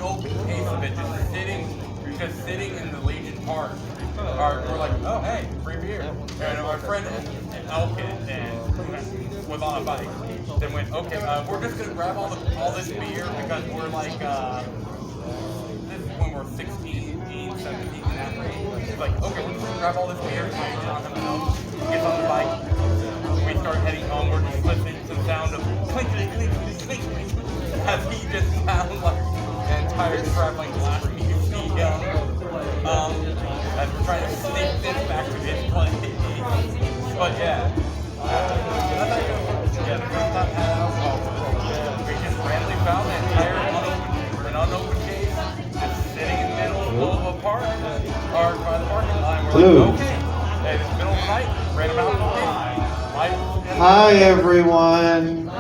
open case of it, just sitting in the Legion Park. We're like, oh hey, free beer. And our friend Elkin and was on a bike. Then went, okay, we're just gonna grab all this beer because we're like, this is when we're 16, 17, in that range. He's like, okay, we're just gonna grab all this beer. So on him out, gets on the bike. We start heading home. We're just listening to the sound of clink, clink, clink, clink, clink, as he just sounds like an entire traveling glass museum. As we're trying to sneak this back to his place. But yeah. The first time had alcohol. We just randomly found an entire unopened case just sitting in the middle of a park or by the parking lot. We're like, okay. And it's the middle of the night, random out. Hi everyone.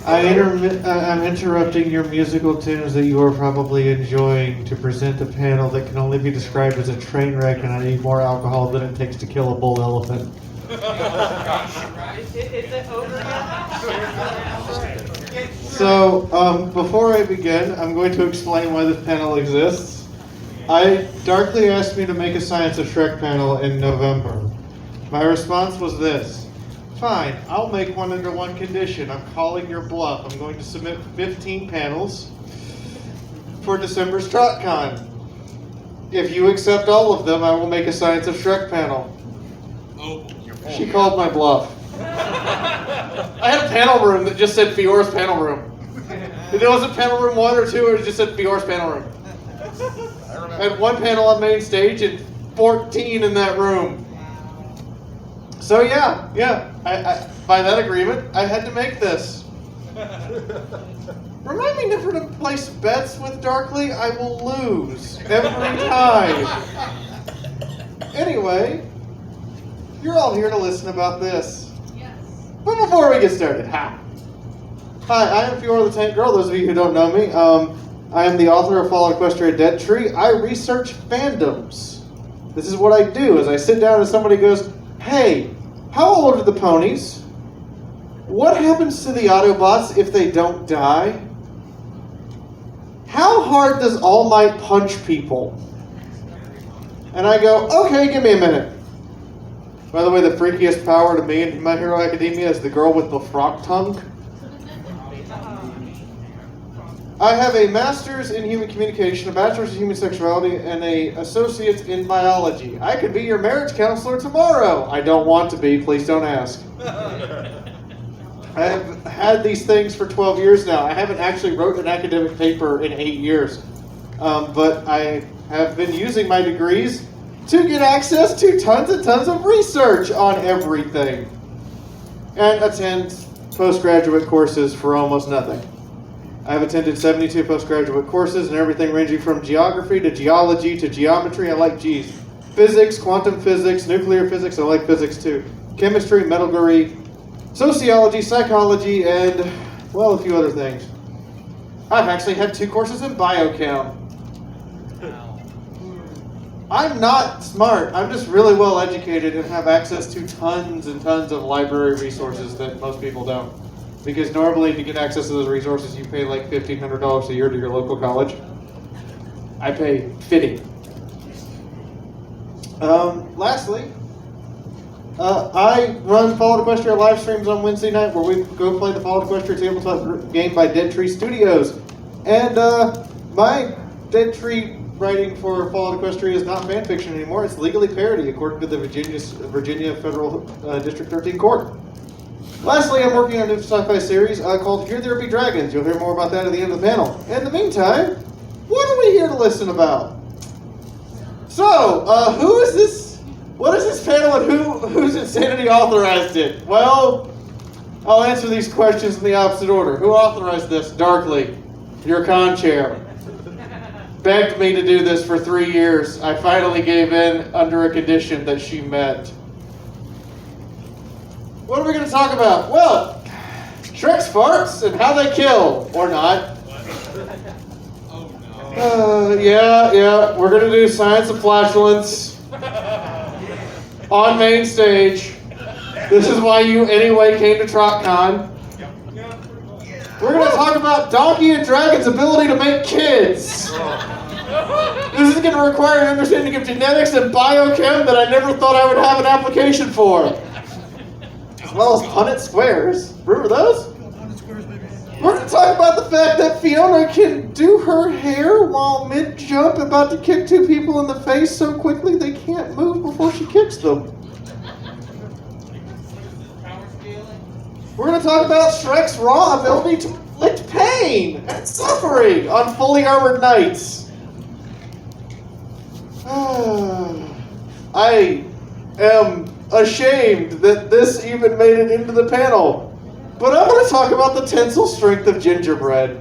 I'm interrupting your musical tunes that you are probably enjoying to present a panel that can only be described as a train wreck, and I need more alcohol than it takes to kill a bull elephant. Is it over yet? So, before I begin, I'm going to explain why this panel exists. Darkly asked me to make a Science of Shrek panel in November. My response was this. Fine, I'll make one under one condition. I'm calling your bluff. I'm going to submit 15 panels for December's TrotCon. If you accept all of them, I will make a Science of Shrek panel. She called my bluff. I had a panel room that just said Fiora's panel room. It wasn't panel room 1 or 2, it just said Fiora's panel room. I had one panel on main stage and 14 in that room. So yeah, I by that agreement, I had to make this. Remind me never to place bets with Darkly, I will lose every time. Anyway, you're all here to listen about this. Yes. But before we get started, hi, I am Fiaura the Tank Girl, those of you who don't know me. I am the author of Fall Equestria Dead Tree. I research fandoms. This is what I do, is I sit down and somebody goes, hey, how old are the ponies? What happens to the Autobots if they don't die? How hard does All Might punch people? And I go, okay, give me a minute. By the way, the freakiest power to me in My Hero Academia is the girl with the frog tongue. I have a master's in human communication, a bachelor's in human sexuality, and an associate's in biology. I could be your marriage counselor tomorrow. I don't want to be. Please don't ask. I have had these things for 12 years now. I haven't actually wrote an academic paper in 8 years. But I have been using my degrees to get access to tons and tons of research on everything. And attend postgraduate courses for almost nothing. I've attended 72 postgraduate courses and everything ranging from geography to geology to geometry. I like G's. Physics, quantum physics, nuclear physics. I like physics too. Chemistry, metallurgy, sociology, psychology, and, well, a few other things. I've actually had 2 courses in biochem. I'm not smart. I'm just really well educated and have access to tons and tons of library resources that most people don't. Because normally to get access to those resources, you pay like $1,500 a year to your local college. I pay $50. Lastly, I run Fall Equestria live streams on Wednesday night where we go play the Fall Equestria tabletop game by Dead Tree Studios. And my Dead Tree writing for Fall Equestria is not fan fiction anymore. It's legally parody according to the Virginia Federal District 13 Court. Lastly, I'm working on a new sci-fi series called Here There Be Dragons. You'll hear more about that at the end of the panel. In the meantime, what are we here to listen about? So, who is this? What is this panel and whose insanity authorized it? Well, I'll answer these questions in the opposite order. Who authorized this? Darkly, your con chair. Begged me to do this for 3 years. I finally gave in under a condition that she met. What are we going to talk about? Well, Shrek's farts and how they kill, or not. Yeah, we're going to do Science of Flatulence on main stage. This is why you anyway came to TrotCon. We're going to talk about Donkey and Dragon's ability to make kids. This is going to require an understanding of genetics and biochem that I never thought I would have an application for. As well as Punnett squares. Remember those? We're going to talk about the fact that Fiona can do her hair while mid-jump, about to kick two people in the face so quickly they can't move before she kicks them. We're going to talk about Shrek's raw ability to inflict pain and suffering on fully armored knights. I am ashamed that this even made it into the panel. But I'm going to talk about the tensile strength of gingerbread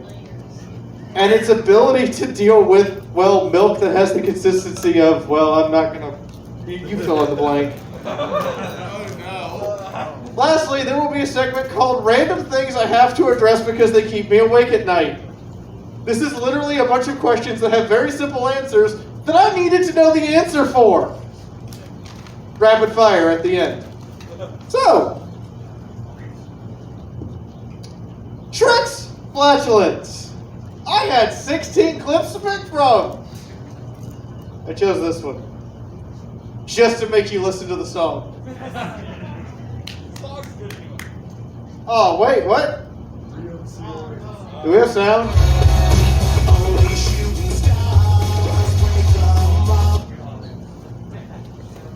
and its ability to deal with, well, milk that has the consistency of, well, I'm not going to, you fill in the blank. Lastly, there will be a segment called Random Things I Have to Address Because They Keep Me Awake at Night. This is literally a bunch of questions that have very simple answers that I needed to know the answer for. Rapid fire at the end. So, Shrek's flatulence. I had 16 clips to pick from. I chose this one. Just to make you listen to the song. Oh, wait, what? Do we have sound?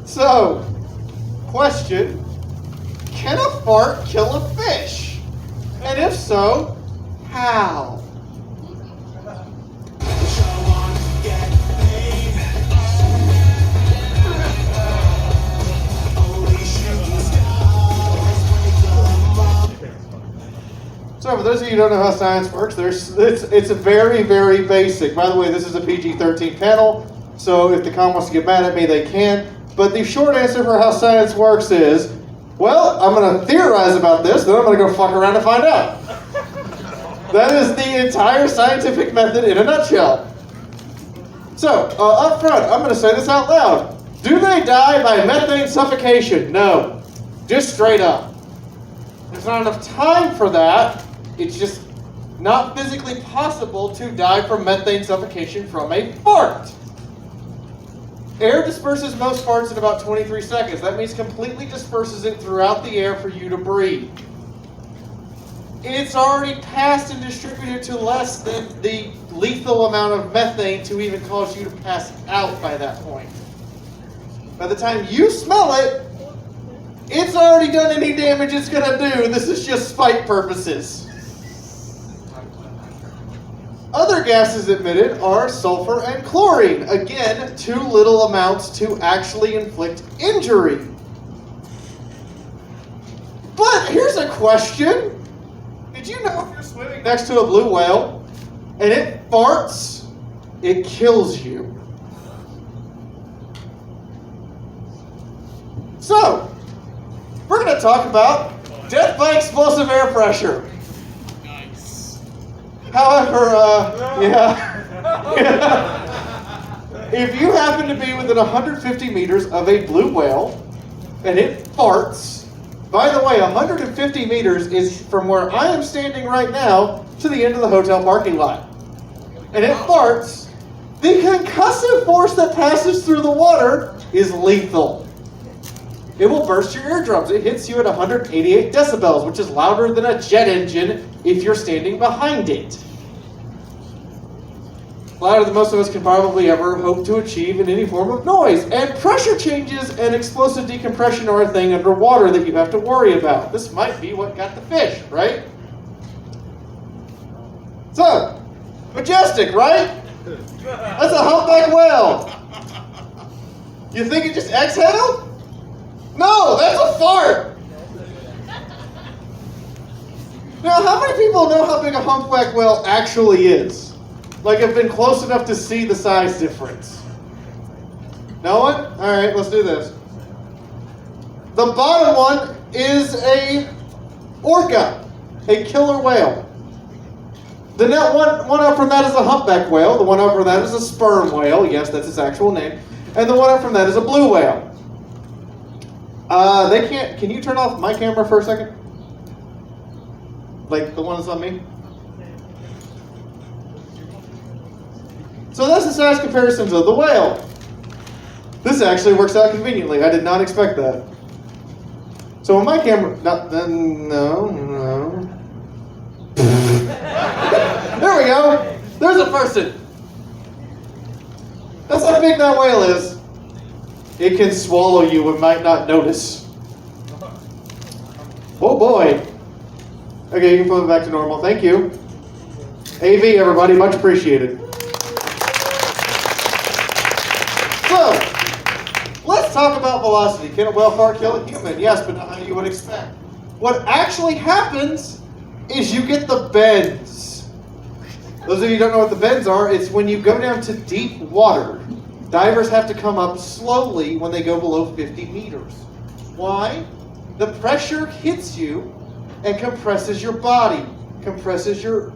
So, question. Can a fart kill a fish? And if so, how? So for those of you who don't know how science works, it's a very, very basic. By the way, this is a PG-13 panel, so if the con wants to get mad at me, they can. But the short answer for how science works is, well, I'm going to theorize about this, then I'm going to go fuck around and find out. That is the entire scientific method in a nutshell. So, up front, I'm going to say this out loud. Do they die by methane suffocation? No. Just straight up. There's not enough time for that. It's just not physically possible to die from methane suffocation from a fart. Air disperses most farts in about 23 seconds. That means completely disperses it throughout the air for you to breathe. It's already passed and distributed to less than the lethal amount of methane to even cause you to pass out by that point. By the time you smell it, it's already done any damage it's going to do. This is just spite purposes. Other gases emitted are sulfur and chlorine. Again, too little amounts to actually inflict injury. But here's a question. Did you know if you're swimming next to a blue whale and it farts, it kills you? So, we're going to talk about death by explosive air pressure. However, if you happen to be within 150 meters of a blue whale and it farts, by the way, 150 meters is from where I am standing right now to the end of the hotel parking lot. And it farts, the concussive force that passes through the water is lethal. It will burst your eardrums. It hits you at 188 decibels, which is louder than a jet engine if you're standing behind it. Louder than most of us can probably ever hope to achieve in any form of noise. And pressure changes and explosive decompression are a thing underwater that you have to worry about. This might be what got the fish, right? So, majestic, right? That's a humpback whale. You think it just exhaled? No, that's a fart! Now, how many people know how big a humpback whale actually is? Like, have been close enough to see the size difference? No one? Alright, let's do this. The bottom one is a orca, a killer whale. The one up from that is a humpback whale. The one up from that is a sperm whale. Yes, that's its actual name. And the one up from that is a blue whale. Can you turn off my camera for a second? Like the one that's on me? So that's the size comparisons of the whale. This actually works out conveniently. I did not expect that. So when my camera, no. There we go. There's a person. That's how big that whale is. It can swallow you and might not notice. Oh boy. Okay, you can put it back to normal. Thank you. AV, everybody, much appreciated. So, let's talk about velocity. Can a whale fart kill a human? Yes, but not how you would expect. What actually happens is you get the bends. Those of you who don't know what the bends are, it's when you go down to deep water. Divers have to come up slowly when they go below 50 meters. Why? The pressure hits you and compresses your body, compresses your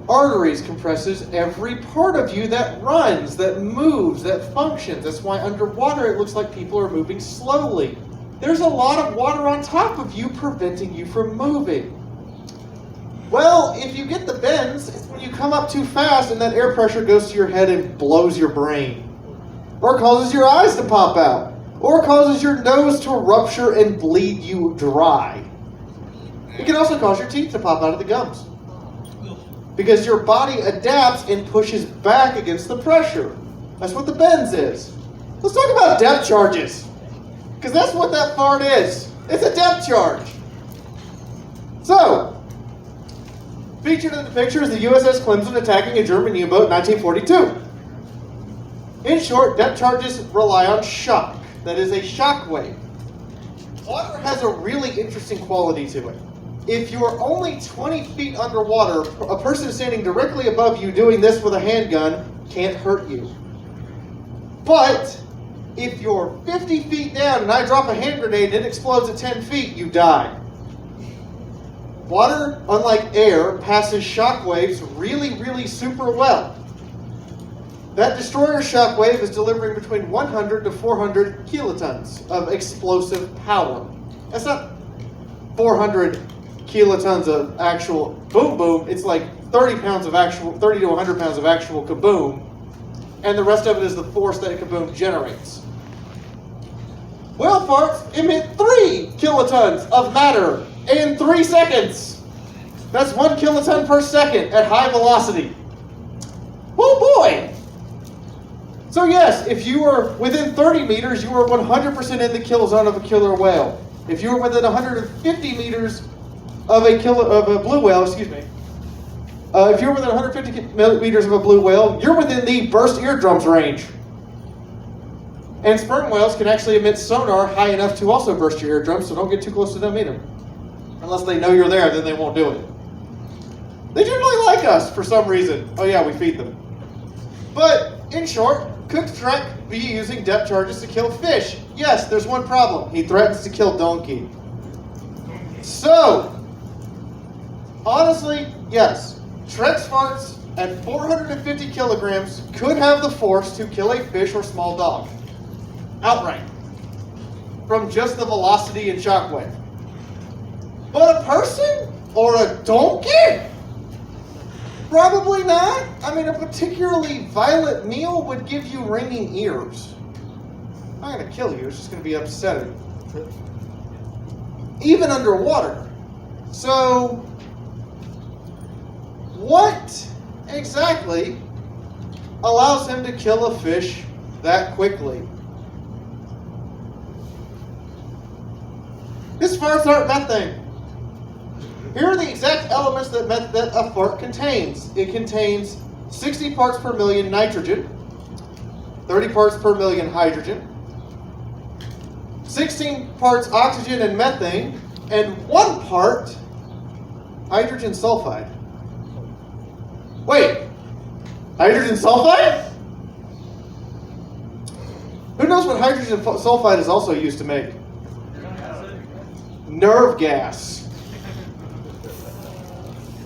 arteries, compresses every part of you that runs, that moves, that functions. That's why underwater it looks like people are moving slowly. There's a lot of water on top of you preventing you from moving. Well, if you get the bends, it's when you come up too fast and that air pressure goes to your head and blows your brain. Or causes your eyes to pop out. Or causes your nose to rupture and bleed you dry. It can also cause your teeth to pop out of the gums. Because your body adapts and pushes back against the pressure. That's what the bends is. Let's talk about depth charges. Because that's what that fart is. It's a depth charge. So, featured in the picture is the USS Clemson attacking a German U-boat in 1942. In short, depth charges rely on shock. That is a shock wave. Water has a really interesting quality to it. If you're only 20 feet underwater, a person standing directly above you doing this with a handgun can't hurt you. But if you're 50 feet down and I drop a hand grenade and it explodes at 10 feet, you die. Water, unlike air, passes shock waves really, really super well. That destroyer shock wave is delivering between 100 to 400 kilotons of explosive power. That's not 400 kilotons of actual boom boom. It's like 30 to 100 pounds of actual kaboom. And the rest of it is the force that a kaboom generates. Whale farts emit 3 kilotons of matter in 3 seconds. That's 1 kiloton per second at high velocity. Oh boy! So yes, if you are within 30 meters, you are 100% in the kill zone of a killer whale. If you are within 150 meters of a blue whale, if you're within 150 meters of a blue whale, you're within the burst eardrums range. And sperm whales can actually emit sonar high enough to also burst your eardrums, so don't get too close to them either. Unless they know you're there, then they won't do it. They generally like us for some reason. Oh yeah, we feed them. But in short, could Shrek be using depth charges to kill fish? Yes, there's one problem. He threatens to kill Donkey. So, honestly, yes. Shrek's farts at 450 kilograms could have the force to kill a fish or small dog. Outright. From just the velocity and shockwave. But a person? Or a donkey? Probably not. I mean, a particularly violent meal would give you ringing ears. I'm not going to kill you, it's just going to be upsetting. Even underwater. So, what exactly allows him to kill a fish that quickly? His farts aren't methane. Here are the exact elements that a fart contains. It contains 60 parts per million nitrogen, 30 parts per million hydrogen, 16 parts oxygen and methane, and 1 part hydrogen sulfide. Wait, hydrogen sulfide? Who knows what hydrogen sulfide is also used to make? Nerve gas.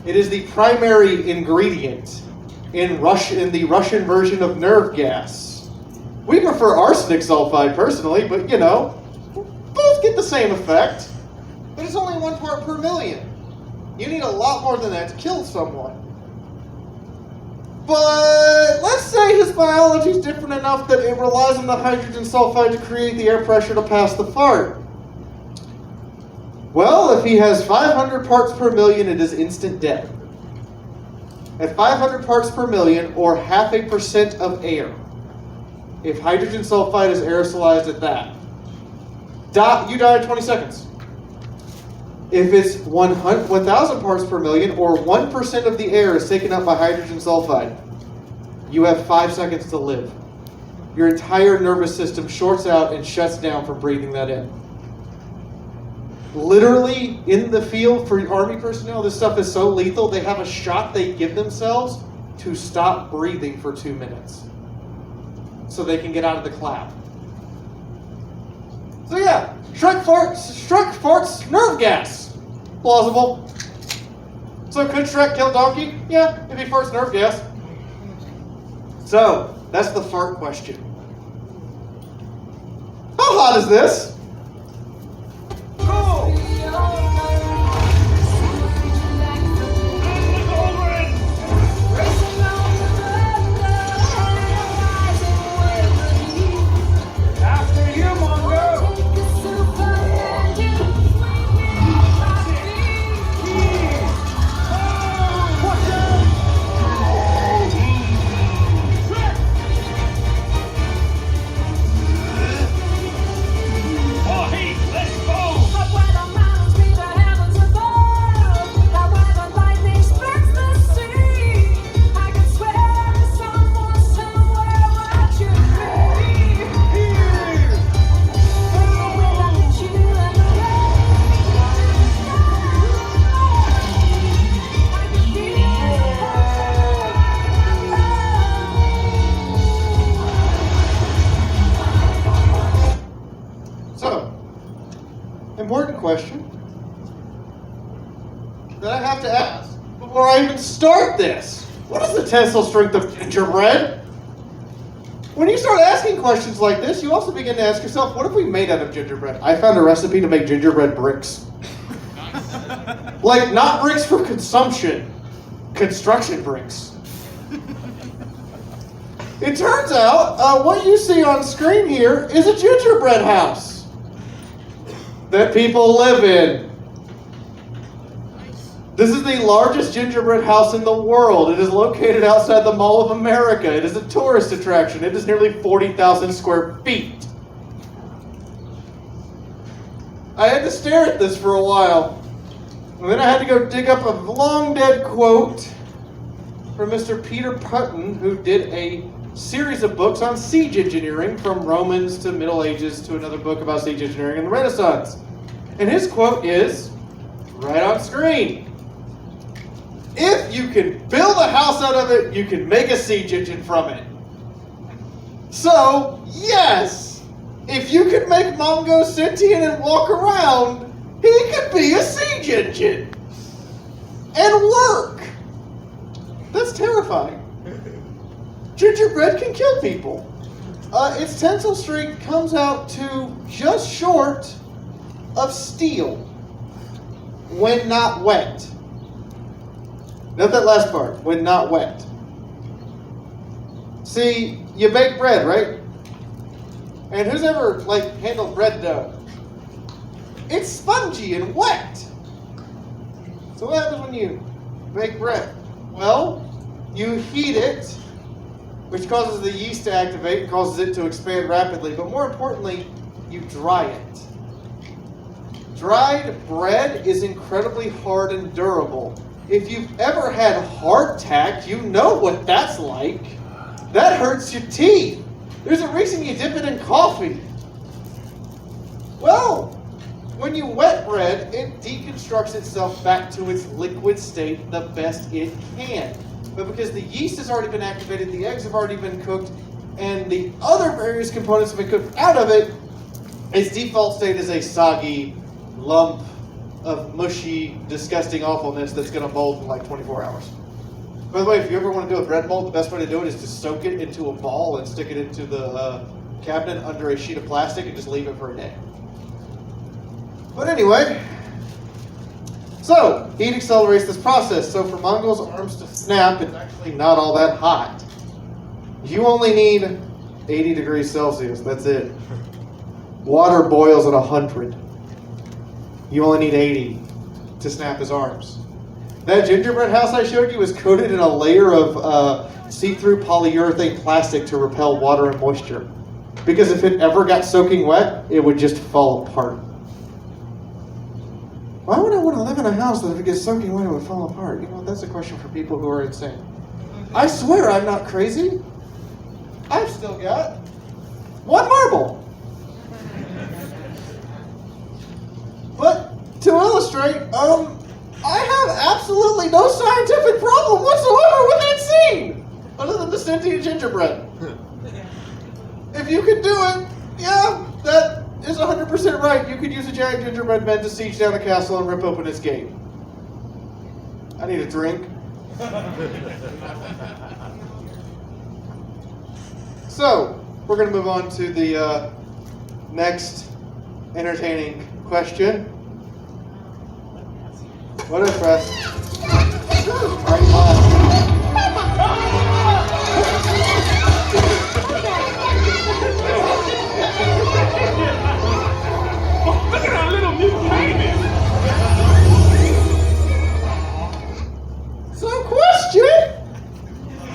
It is the primary ingredient in the Russian version of nerve gas. We prefer arsenic sulfide personally, but you know, both get the same effect. But it's only 1 part per million. You need a lot more than that to kill someone. But let's say his biology is different enough that it relies on the hydrogen sulfide to create the air pressure to pass the fart. Well, if he has 500 parts per million, it is instant death. At 500 parts per million, or 0.5% of air, if hydrogen sulfide is aerosolized at that, you die in 20 seconds. If it's 1,000 parts per million, or 1% of the air is taken up by hydrogen sulfide, you have 5 seconds to live. Your entire nervous system shorts out and shuts down from breathing that in. Literally, in the field for Army personnel, this stuff is so lethal, they have a shot they give themselves to stop breathing for 2 minutes so they can get out of the clap. So yeah, Shrek farts nerve gas. Plausible. So could Shrek kill Donkey? Yeah, if he farts nerve gas. So, that's the fart question. How hot is this? Important question that I have to ask before I even start this. What is the tensile strength of gingerbread? When you start asking questions like this, you also begin to ask yourself, what have we made out of gingerbread? I found a recipe to make gingerbread bricks. Like, not bricks for consumption, construction bricks. It turns out, what you see on screen here is a gingerbread house that people live in. This is the largest gingerbread house in the world. It is located outside the Mall of America. It is a tourist attraction. It is nearly 40,000 square feet. I had to stare at this for a while. And then I had to go dig up a long dead quote from Mr. Peter Putton, who did a series of books on siege engineering, from Romans to Middle Ages to another book about siege engineering in the Renaissance. And his quote is right on screen. If you can build a house out of it, you can make a siege engine from it. So, yes, if you could make Mongo sentient and walk around, he could be a siege engine and work. That's terrifying. Gingerbread can kill people. Its tensile strength comes out to just short of steel when not wet. Note that last part, when not wet. See, you bake bread, right? And who's ever handled bread dough? It's spongy and wet. So what happens when you bake bread? Well, you heat it, which causes the yeast to activate, causes it to expand rapidly, but more importantly, you dry it. Dried bread is incredibly hard and durable. If you've ever had hardtack, you know what that's like. That hurts your teeth. There's a reason you dip it in coffee. Well, when you wet bread, it deconstructs itself back to its liquid state the best it can. But because the yeast has already been activated, the eggs have already been cooked, and the other various components have been cooked out of it, its default state is a soggy lump of mushy, disgusting awfulness that's going to mold in like 24 hours. By the way, if you ever want to do a bread mold, the best way to do it is to soak it into a ball and stick it into the cabinet under a sheet of plastic and just leave it for a day. But anyway, so heat accelerates this process. So for Mongo's arms to snap, it's actually not all that hot. You only need 80 degrees Celsius. That's it. Water boils at 100. You only need 80 to snap his arms. That gingerbread house I showed you was coated in a layer of see-through polyurethane plastic to repel water and moisture. Because if it ever got soaking wet, it would just fall apart. Why would I want to live in a house that if it gets soaking wet, it would fall apart? You know, that's a question for people who are insane. I swear I'm not crazy. I've still got one marble. But to illustrate, I have absolutely no scientific problem whatsoever with that scene, other than the sentient gingerbread. If you could do it, yeah, that is 100% right. You could use a giant gingerbread man to siege down a castle and rip open its gate. I need a drink. So, we're going to move on to the next entertaining question. What if press? Right left. Look at that little mutant baby! So, question: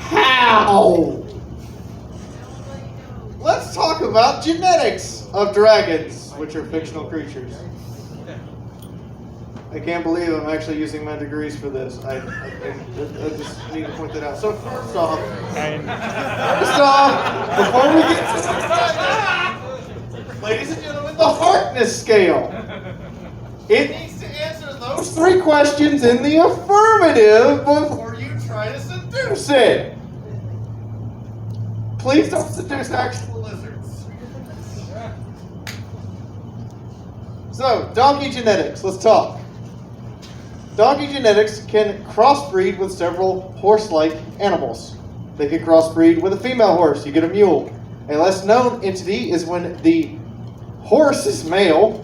how? Let's talk about genetics of dragons, which are fictional creatures. I can't believe I'm actually using my degrees for this. I just need to point that out. So first off, before we get to ladies and gentlemen, the hardness scale. It needs to answer those 3 questions in the affirmative before you try to seduce it. Please don't seduce actual lizards. So, donkey genetics. Let's talk. Donkey genetics can crossbreed with several horse-like animals. They can crossbreed with a female horse. You get a mule. A less known entity is when the horse is male,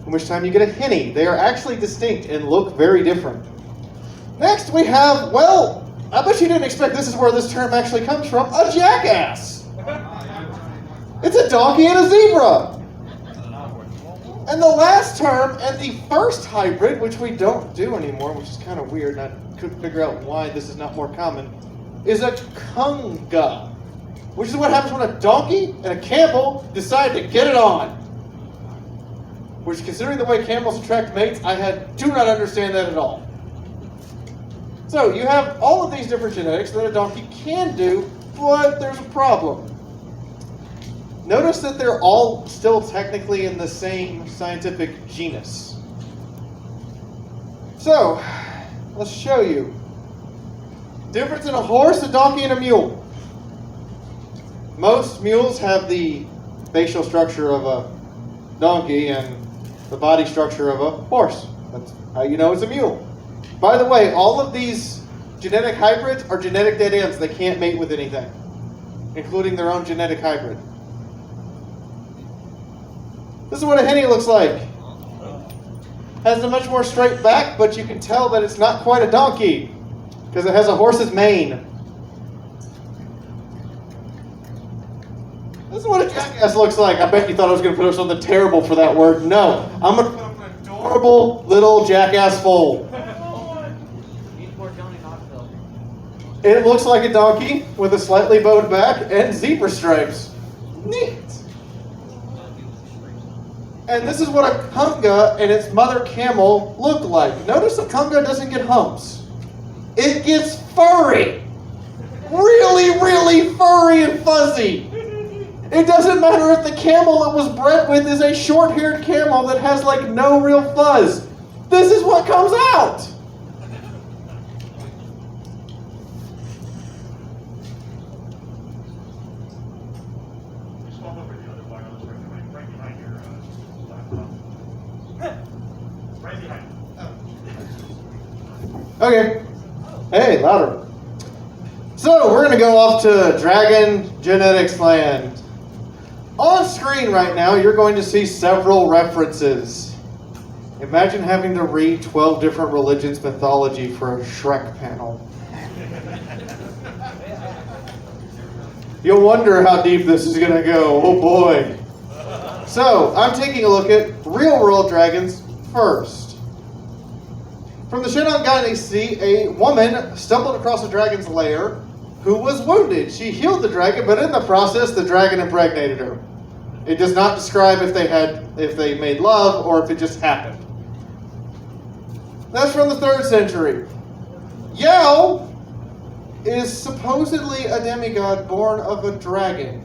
in which time you get a henny. They are actually distinct and look very different. Next, we have, well, I bet you didn't expect this is where this term actually comes from, a jackass. It's a donkey and a zebra. And the last term, and the first hybrid, which we don't do anymore, which is kind of weird, and I couldn't figure out why this is not more common, is a kunga, which is what happens when a donkey and a camel decide to get it on. Which, considering the way camels attract mates, do not understand that at all. So, you have all of these different genetics that a donkey can do, but there's a problem. Notice that they're all still technically in the same scientific genus. So, let's show you. Difference in a horse, a donkey, and a mule. Most mules have the facial structure of a donkey and the body structure of a horse. That's how you know it's a mule. By the way, all of these genetic hybrids are genetic dead ends. They can't mate with anything, including their own genetic hybrid. This is what a henny looks like. Has a much more straight back, but you can tell that it's not quite a donkey because it has a horse's mane. This is what a jackass looks like. I bet you thought I was going to put up something terrible for that word. No, I'm going to put up an adorable little jackass foal. It looks like a donkey with a slightly bowed back and zebra stripes. Neat. And this is what a kunga and its mother camel look like. Notice a kunga doesn't get humps. It gets furry. Really, really furry and fuzzy. It doesn't matter if the camel it was bred with is a short-haired camel that has like no real fuzz. This is what comes out. Okay. Hey, louder. So, we're going to go off to Dragon Genetics Land. On screen right now, you're going to see several references. Imagine having to read 12 different religions' mythology for a Shrek panel. You'll wonder how deep this is going to go. Oh boy. So, I'm taking a look at real-world dragons first. From the Shennong Dynasty, a woman stumbled across a dragon's lair who was wounded. She healed the dragon, but in the process, the dragon impregnated her. It does not describe if they made love or if it just happened. That's from the 3rd century. Yao is supposedly a demigod born of a dragon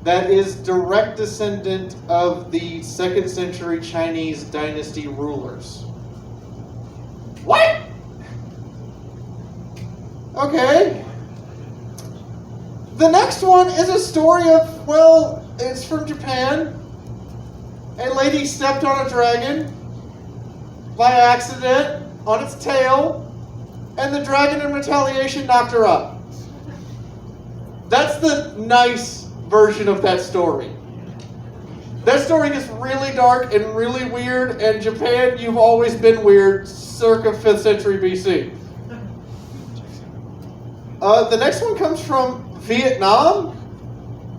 that is direct descendant of the 2nd century Chinese dynasty rulers. What? Okay. The next one is a story of, well, it's from Japan. A lady stepped on a dragon by accident on its tail, and the dragon in retaliation knocked her up. That's the nice version of that story. That story gets really dark and really weird, and Japan, you've always been weird, circa 5th century BC. The next one comes from Vietnam,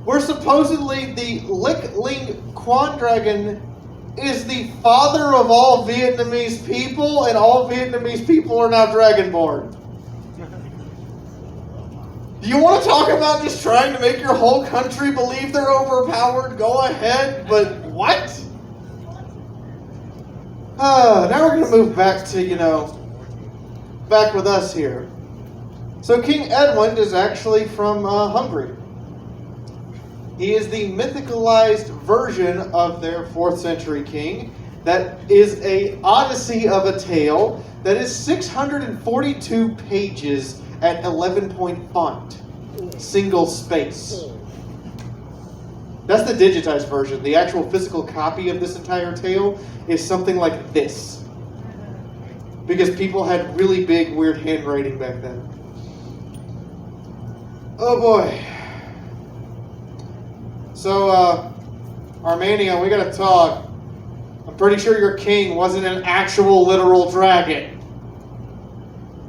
where supposedly the Lick Ling Quan dragon is the father of all Vietnamese people, and all Vietnamese people are now dragonborn. Do you want to talk about just trying to make your whole country believe they're overpowered? Go ahead, but what? Now we're going to move back to, back with us here. So King Edmund is actually from Hungary. He is the mythicalized version of their 4th century king. That is a odyssey of a tale that is 642 pages at 11-point font, single space. That's the digitized version. The actual physical copy of this entire tale is something like this, because people had really big, weird handwriting back then. Oh boy. So, Armenia, we gotta talk. I'm pretty sure your king wasn't an actual literal dragon.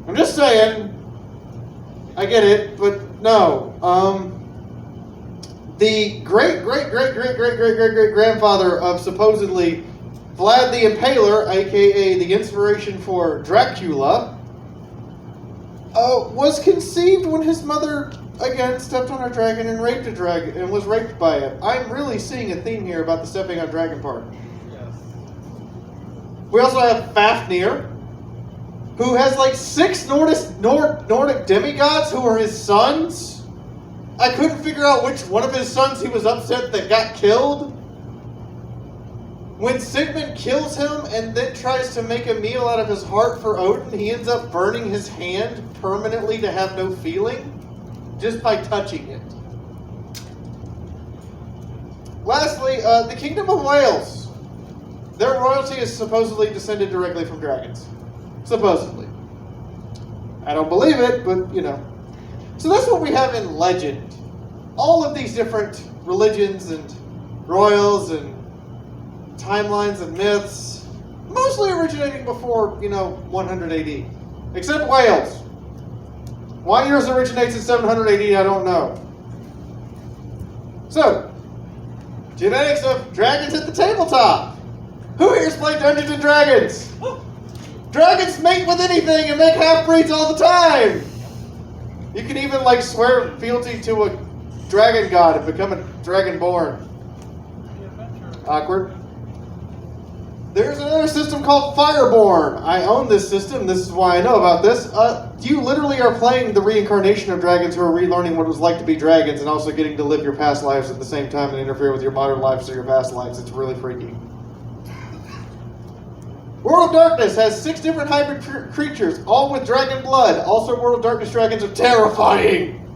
I'm just saying. I get it, but no. The great-great-great-great-great-great-great-great-grandfather of supposedly Vlad the Impaler, aka the inspiration for Dracula, was conceived when his mother, again, stepped on a dragon and raped a dragon and was raped by it. I'm really seeing a theme here about the stepping on dragon part. Yes. We also have Fafnir, who has like 6 Nordic demigods who are his sons. I couldn't figure out which one of his sons he was upset that got killed. When Sigmund kills him and then tries to make a meal out of his heart for Odin, he ends up burning his hand permanently to have no feeling, just by touching it. Lastly, the Kingdom of Wales. Their royalty is supposedly descended directly from dragons. Supposedly. I don't believe it, but So that's what we have in legend. All of these different religions and royals and timelines and myths, mostly originating before, 100 AD. Except Wales. Why yours originates in 700 AD, I don't know. So, genetics of dragons at the tabletop. Who here's played Dungeons and Dragons? Dragons mate with anything and make half-breeds all the time. You can even swear fealty to a dragon god and become a dragonborn. Awkward. There's another system called Fireborn. I own this system. This is why I know about this. You literally are playing the reincarnation of dragons who are relearning what it was like to be dragons and also getting to live your past lives at the same time and interfere with your modern lives or your past lives. It's really freaky. World of Darkness has 6 different hybrid creatures, all with dragon blood. Also, World of Darkness dragons are terrifying.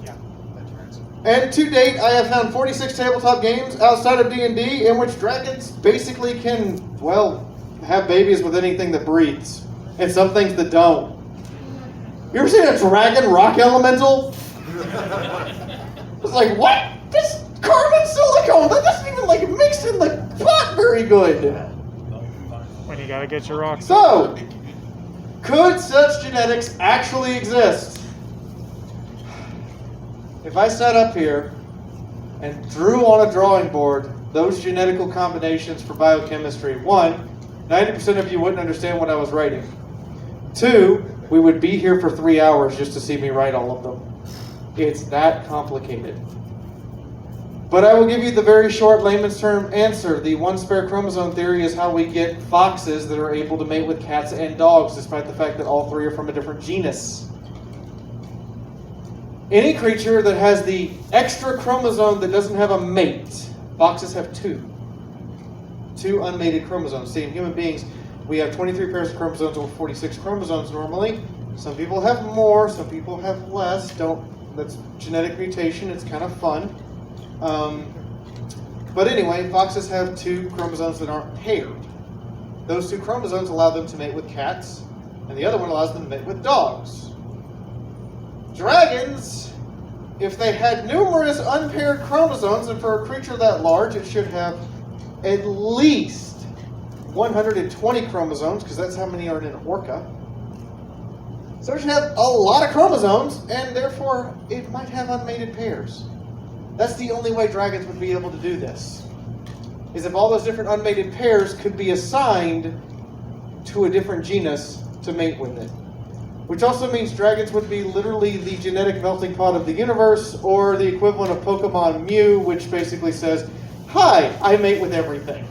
Yeah, that's right. And to date, I have found 46 tabletop games outside of D&D in which dragons basically can, have babies with anything that breathes. And some things that don't. You ever seen a dragon rock elemental? It's like, what? This carbon silicone, that doesn't even mix in the pot very good. When you gotta get your rocks. So, could such genetics actually exist? if I sat up here and drew on a drawing board those genetical combinations for biochemistry, 1, 90% of you wouldn't understand what I was writing. 2, we would be here for 3 hours just to see me write all of them. It's that complicated. But I will give you the very short layman's term answer. The one spare chromosome theory is how we get foxes that are able to mate with cats and dogs, despite the fact that all 3 are from a different genus. Any creature that has the extra chromosome that doesn't have a mate, foxes have 2 unmated chromosomes. See, in human beings, we have 23 pairs of chromosomes or 46 chromosomes normally. Some people have more, some people have less. That's genetic mutation. It's kind of fun. But anyway, foxes have 2 chromosomes that aren't paired. Those 2 chromosomes allow them to mate with cats, and the other one allows them to mate with dogs. Dragons, if they had numerous unpaired chromosomes, and for a creature that large, it should have at least 120 chromosomes, because that's how many are in an orca. So it should have a lot of chromosomes, and therefore it might have unmated pairs. That's the only way dragons would be able to do this, is if all those different unmated pairs could be assigned to a different genus to mate with it. Which also means dragons would be literally the genetic melting pot of the universe, or the equivalent of Pokemon Mew, which basically says, "Hi, I mate with everything."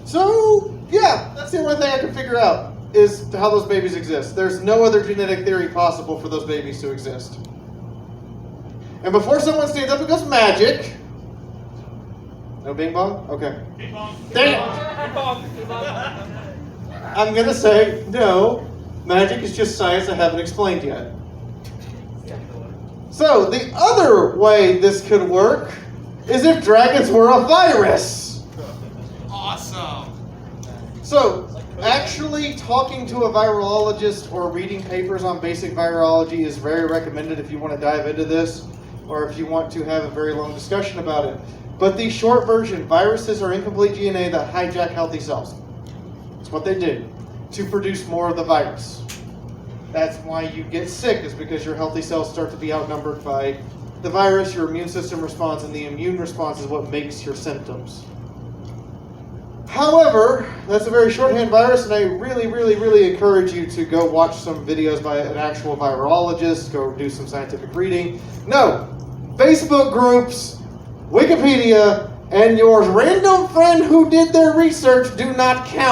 So, yeah, that's the only thing I can figure out, is how those babies exist. There's no other genetic theory possible for those babies to exist. And before someone stands up and goes, "Magic." No bing bong? Okay. Bing bong. Dang it. Bing bong. Bing bong. I'm going to say, no, magic is just science I haven't explained yet. So, the other way this could work is if dragons were a virus. Awesome. So, actually talking to a virologist or reading papers on basic virology is very recommended if you want to dive into this, or if you want to have a very long discussion about it. But the short version, viruses are incomplete DNA that hijack healthy cells. That's what they do, to produce more of the virus. That's why you get sick, is because your healthy cells start to be outnumbered by the virus, your immune system responds, and the immune response is what makes your symptoms. However, that's a very shorthand virus, and I really, really, really encourage you to go watch some videos by an actual virologist, go do some scientific reading. No, Facebook groups, Wikipedia, and your random friend who did their research do not count.